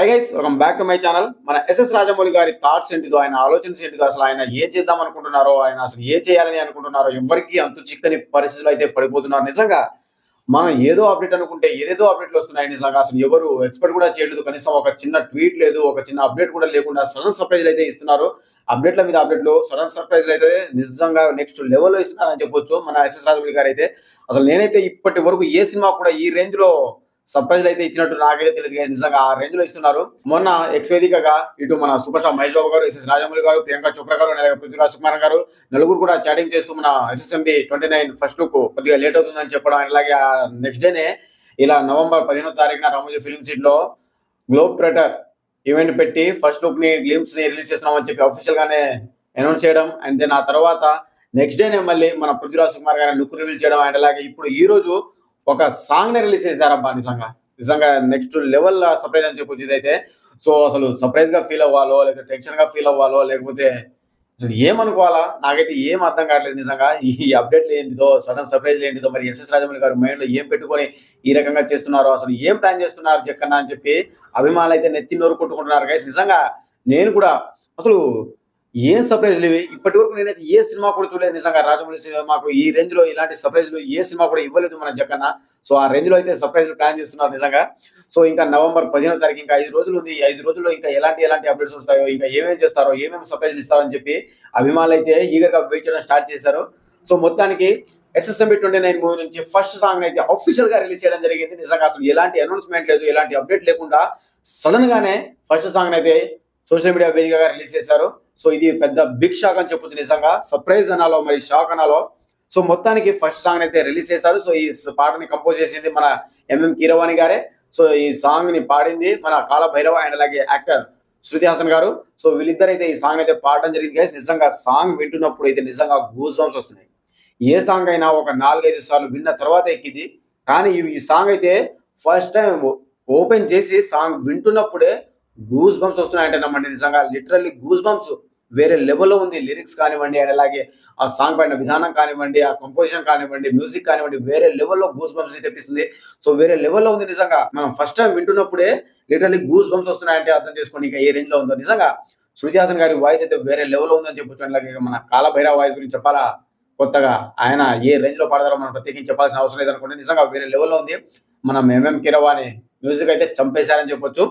Hi guys, welcome back to my channel. మన SS Rajamouli గారి thoughts ఏంటిదో, ఆయన ఆలోచనలు ఏంటిదో, అసలు ఆయన ఏం చేద్దాం అనుకుంటున్నారో, ఆయన అసలు ఏ చేయాలని అనుకుంటున్నారో ఎవరికి అంతు చిక్కని పరిస్థితులు అయితే పడిపోతున్నారు. నిజంగా మనం ఏదో అప్డేట్ అనుకుంటే ఏదేదో అప్డేట్లు వస్తున్నాయి. నిజంగా అసలు ఎవరు ఎక్స్పెక్ట్ కూడా చేయలేదు. కనీసం ఒక చిన్న ట్వీట్ లేదు, ఒక చిన్న అప్డేట్ కూడా లేకుండా సడన్ సర్ప్రైజ్లు అయితే ఇస్తున్నారు. అప్డేట్ల మీద అప్డేట్లు, సడన్ సర్ప్రైజ్లు అయితే నిజంగా నెక్స్ట్ లెవెల్లో ఇస్తున్నారని చెప్పొచ్చు మన ఎస్ఎస్ రాజమౌళి గారు అయితే. అసలు నేనైతే ఇప్పటి వరకు ఏ సినిమా కూడా ఈ రేంజ్ లో సర్ప్రైజ్ అయితే ఇచ్చినట్టు నాకైతే తెలియదు. నిజంగా ఆ రేంజ్ లో ఇస్తున్నారు. మొన్న ఎక్స్ వేదికగా ఇటు మన సూపర్ స్టార్ మహేష్ బాబు గారు, ఎస్ఎస్ రాజమౌళి గారు, ప్రియాంక చోప్రా గారు, పృథ్వీరాజ్ కుమార్ గారు నలుగురు కూడా చాటింగ్ చేస్తూ మన SSMB 29 ఫస్ట్ లుక్ కొద్దిగా లేట్ అవుతుందని చెప్పడం, అలాగే నెక్స్ట్ డేనే ఇలా నవంబర్ 15వ తారీఖున రామోజీ ఫిల్మ్ సిటీ లో గ్లోబ్ ట్రేటర్ ఈవెంట్ పెట్టి ఫస్ట్ లుక్ ని గ్లిమ్స్ ని రిలీజ్ చేస్తున్నామని చెప్పి అఫీషియల్ గానే అనౌన్స్ చేయడం. అండ్ దెన్ ఆ తర్వాత నెక్స్ట్ డేనే మళ్ళీ మన పృథ్వీరాజ్ కుమార్ గారి లుక్ రివీల్ చేయడం. అండ్ అలాగే ఇప్పుడు ఈ రోజు ఒక సాంగ్ ని రిలీజ్ చేశారబ్బా. నిజంగా నెక్స్ట్ లెవెల్ సర్ప్రైజ్ అని చెప్పొచ్చు ఇదైతే. సో అసలు సర్ప్రైజ్ గా ఫీల్ అవ్వాలో, లేకపోతే టెన్షన్ గా ఫీల్ అవ్వాలో, లేకపోతే అసలు ఏమనుకోవాలా నాకైతే ఏం అర్థం కావట్లేదు. నిజంగా ఈ అప్డేట్లు ఏంటిదో, సడన్ సర్ప్రైజ్ ఏంటిదో, మరి ఎస్ఎస్ రాజమౌళి గారు మైండ్ లో ఏం పెట్టుకొని ఈ రకంగా చేస్తున్నారో, అసలు ఏం ప్లాన్ చేస్తున్నారు జక్కన్న అని చెప్పి అభిమానులు అయితే నెత్తి నోరు కొట్టుకుంటున్నారు గైస్. నిజంగా నేను కూడా అసలు ఏం సర్ప్రైజ్లు ఇవి, ఇప్పటి వరకు నేనైతే ఏ సినిమా కూడా చూడలేదు. నిజంగా రాజమౌళి సినిమాకు ఈ రేంజ్ లో ఇలాంటి సర్ప్రైజ్లు ఏ సినిమా కూడా ఇవ్వలేదు మన జక్కన్న. సో ఆ రేంజ్ లో అయితే సర్ప్రైజ్లు ప్లాన్ చేస్తున్నారు నిజంగా. సో ఇంకా నవంబర్ 15వ తారీఖు ఇంకా 5 రోజులు ఉంది. 5 రోజుల్లో ఇంకా ఎలాంటి అప్డేట్స్ వస్తాయో, ఇంకా ఏమేమి చేస్తారో, ఏమేమి సర్ప్రైజ్లు ఇస్తారో అని చెప్పి అభిమానులు అయితే ఈగర్ గా వెయిట్ చేయడం స్టార్ట్ చేశారు. సో మొత్తానికి SSMB 29 మూవీ నుంచి ఫస్ట్ సాంగ్ అయితే అఫీషియల్ గా రిలీజ్ చేయడం జరిగింది. నిజంగా అసలు ఎలాంటి అనౌన్స్మెంట్ లేదు, ఎలాంటి అప్డేట్ లేకుండా సడన్ గానే ఫస్ట్ సాంగ్ అయితే సోషల్ మీడియా వేదికగా రిలీజ్ చేశారు. సో ఇది పెద్ద బిగ్ షాక్ అని చెప్పొచ్చు. నిజంగా సర్ప్రైజ్ అనాలో, మరి షాక్ అనాలో. సో మొత్తానికి ఫస్ట్ సాంగ్ అయితే రిలీజ్ చేశారు. సో ఈ పాటని కంపోజ్ చేసింది మన MM కీరవాణి గారే. సో ఈ సాంగ్ ని పాడింది మన కాల భైరవ అండ్ అలాగే యాక్టర్ శృతి హాసన్ గారు. సో వీళ్ళిద్దరు అయితే ఈ సాంగ్ అయితే పాడడం జరిగింది గైస్. నిజంగా సాంగ్ వింటున్నప్పుడు అయితే నిజంగా గూస్ బంప్స్ వస్తున్నాయి. ఏ సాంగ్ అయినా ఒక 4-5 సార్లు విన్న తర్వాత ఎక్కింది. కానీ ఈ సాంగ్ అయితే ఫస్ట్ టైం ఓపెన్ చేసి సాంగ్ వింటున్నప్పుడే గూస్ బంప్స్ వస్తున్నాయంటే నమ్మండి. నిజంగా లిటరల్లీ గూస్ బంప్స్ వేరే లెవెల్లో ఉంది. లిరిక్స్ కానివ్వండి, అండ్ అలాగే ఆ సాంగ్ పైన విధానం కానివ్వండి, ఆ కంపోజిషన్ కానివ్వండి, మ్యూజిక్ కానివ్వండి, వేరే లెవెల్లో గూస్ బంప్స్ ని తెప్పిస్తుంది. సో వేరే లెవెల్లో ఉంది నిజంగా. మనం ఫస్ట్ టైం వింటున్నప్పుడే లిటరల్లీ గూస్ బంప్స్ వస్తున్నాయంటే అర్థం చేసుకోండి ఇంకా ఏ రేంజ్ లో ఉందో. నిజంగా శృతి హాసన్ గారి వాయిస్ అయితే వేరే లెవెల్లో ఉందని చెప్పొచ్చు. అలాగే మన కాల భైరవ వాయిస్ గురించి చెప్పాలా, కొత్తగా ఆయన ఏ రేంజ్ లో పాడతారో మనం ప్రత్యేకించి చెప్పాల్సిన అవసరం లేదనుకోండి. నిజంగా వేరే లెవెల్లో ఉంది. మనం MM కీరవాణి మ్యూజిక్ అయితే చంపేశారని చెప్పొచ్చు.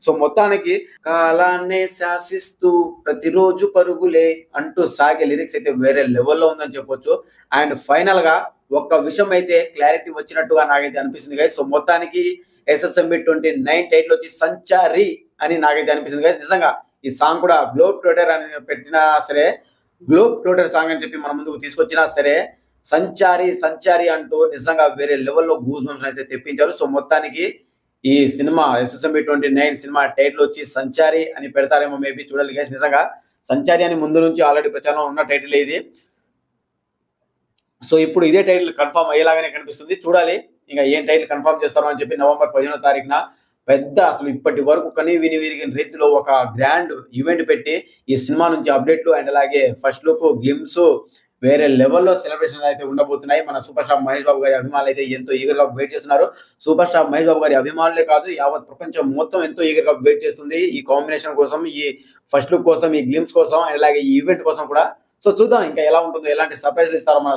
సో మొత్తానికి కాలాన్నే శాసిస్తూ ప్రతిరోజు పరుగులే అంటూ సాగే లిరిక్స్ అయితే వేరే లెవెల్లో ఉందని చెప్పొచ్చు. అండ్ ఫైనల్ గా ఒక్క విషయం అయితే క్లారిటీ వచ్చినట్టుగా నాకైతే అనిపిస్తుంది గైస్. సో మొత్తానికి SSMB 29 టైటిల్ వచ్చి సంచారి అని నాకైతే అనిపిస్తుంది గైస్. నిజంగా ఈ సాంగ్ కూడా గ్లోబ్ ట్రేటర్ అని పెట్టినా సరే, గ్లోబ్ ట్రేటర్ సాంగ్ అని చెప్పి మన ముందుకు తీసుకొచ్చినా సరే, సంచారి అంటూ నిజంగా వేరే లెవెల్లో గూస్ బంప్స్ అయితే తెప్పించారు. సో మొత్తానికి ఈ సినిమా SSMB 29 సినిమా టైటిల్ వచ్చి సంచారి అని పెడతారేమో, మేబీ చూడాలి గైస్. నిజంగా సంచారి అని ముందు నుంచి ఆల్రెడీ ప్రచారంలో ఉన్న టైటిల్ ఇది. సో ఇప్పుడు ఇదే టైటిల్ కన్ఫర్మ్ అయ్యేలాగానే కనిపిస్తుంది. చూడాలి ఇంకా ఏం టైటిల్ కన్ఫర్మ్ చేస్తారో అని చెప్పి. నవంబర్ 15వ తారీఖున పెద్ద అసలు ఇప్పటి వరకు కనీ విని విరిగిన రీతిలో ఒక గ్రాండ్ ఈవెంట్ పెట్టి ఈ సినిమా నుంచి అప్డేట్లు అండ్ అలాగే ఫస్ట్ లుక్ గ్లిమ్స్ వేరే లెవెల్లో సెలబ్రేషన్ అయితే ఉండబోతున్నాయి. మన సూపర్ స్టార్ మహేష్ బాబు గారి అభిమానులు అయితే ఎంతో ఈగర్ గా వెయిట్ చేస్తున్నారు. సూపర్ స్టార్ మహేష్ బాబు గారి అభిమానులే కాదు, యావత్ ప్రపంచం మొత్తం ఎంతో ఈగర్ గా వెయిట్ చేస్తుంది ఈ కాంబినేషన్ కోసం, ఈ ఫస్ట్ లుక్ కోసం, ఈ గ్లిమ్స్ కోసం, అలాగే ఈ ఈవెంట్ కోసం కూడా. సో చూద్దాం ఇంకా ఎలా ఉంటుందో, ఎలాంటి సర్ప్రైజ్లు ఇస్తారో మన